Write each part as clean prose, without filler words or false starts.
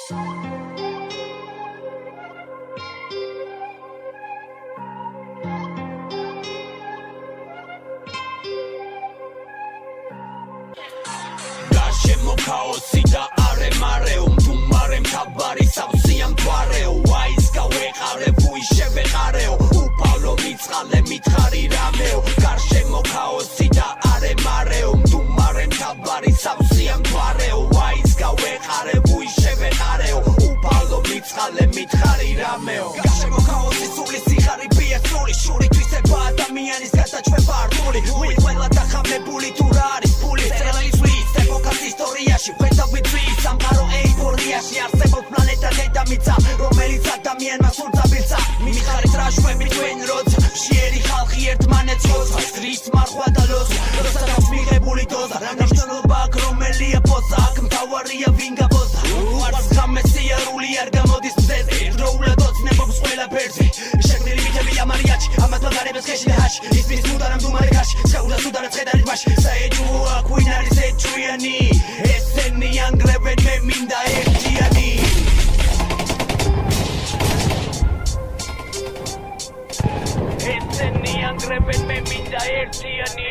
Garshemo kaosi da aremare umtumare mtabari savsiam tvareo wais gaveqare vui sheveqareo upavlo mitsqale mitqari rameo Garshemo kaosi da aremare umtumare mtabari savsiam tvareo wais gaveqare vui sheveqareo upavlo mitsqale mitqari rameo Garshemo kaosi suli sixari pia suli shuri tviseba ადამიანის გადაჭრება არტული ვინ ყველა დახამებული თუ რა არის ფული წერალის ვის ეპოქას ისტორიაში ხედავით ვის სამყარო ეიფორიაში არსებობს პლანეტა დედამიწა რომელიც ადამიანმა სულს აბილცა მიხარით რა შვები თქვენ როცა მშიერი ხალხი ერთმანეთს ხოცავს რის მარხვა და ლოცვა როდესაც მიღებული დოზა მნიშვნელობა აქ რომელია პოზა აქ მთავარია ვინ გაბოზა უარს ღამესია რული არ გამოდის მზეზე ერთდროულად ოცნებობს ყველაფერზე შეგნილი მითები ამარიაჩი ამათ მაგარებს ხეში ჰაში ისმის მუდარა მდუმარე გაში საუდა სუდარა ცხედარით მაში საეჭვო აქ ვინ არის ეჭვიანი ესენი ანგრევენ მე მინდა ერთიანი ესენი ანგრევენ მე მინდა ერთიანი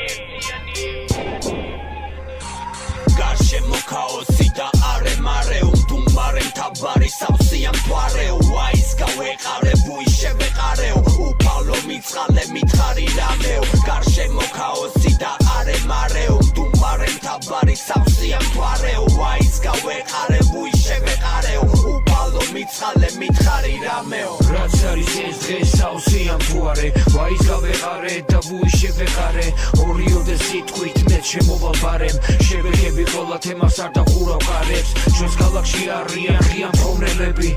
Garshemo kaosi da aremare umtumare mtabari savsiam tvareo wais gaveqare vui sheveqareo upavlo mitsqale mitqari rameo Garshemo kaosi da aremare umtumare mtabari savsiam tvareo wais gaveqare vui sheveqareo upavlo mitsqale mitqari rameo რაც არის ეს დღეს savsiam tvari wais gaveqare da vui sheveqare ორიოდე სიტყვით მე შემოვალ ბარემ შევეკები ყველა თემას არ დახურავ ყარებს ჩვენს ქალაქში არიან ღია მცხოვრებლები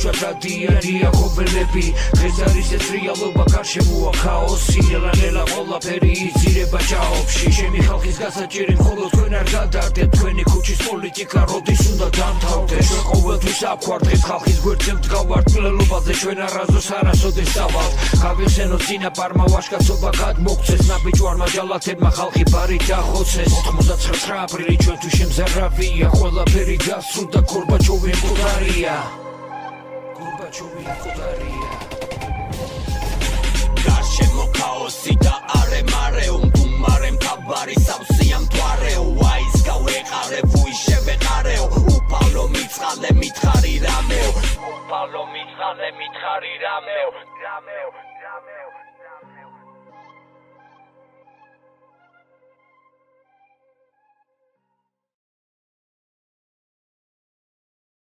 ქუჩა დადიანია ხოველები დღეს არის ეს რეალობა გარშემოა ქაოსი ნელა ყველაფერი იზრდება ჭაობში ჩემი ხალხის გასაჭირი მხოლოდ თქვენ არ გადარდეთ თქვენი ქუჩის პოლიტიკა როდის უნდა დამთავრდეს ჩვენ ყოველთვის აქვართ დღეს ხალხის გვერდზე ვდგავართ მკვლელობაზე ჩვენ არასდროს არასოდეს დავალთ გავიხსენოთ წინაპარმა ვაჟკაცობა გადმოგცეს ნაბიჯვარმა ჯალათებმა ხალხი ბარი დახოცეს 99 აპრილი ჩვენთვის შემზარავია ყველაფერი დასრულდა გორბაჩოვი მკვდარია Garshemo kaosi da aremare umtumare mtabari savsiam tvareo wais gaveqare vui sheveqareo upavlo mitsqale mitqari rameo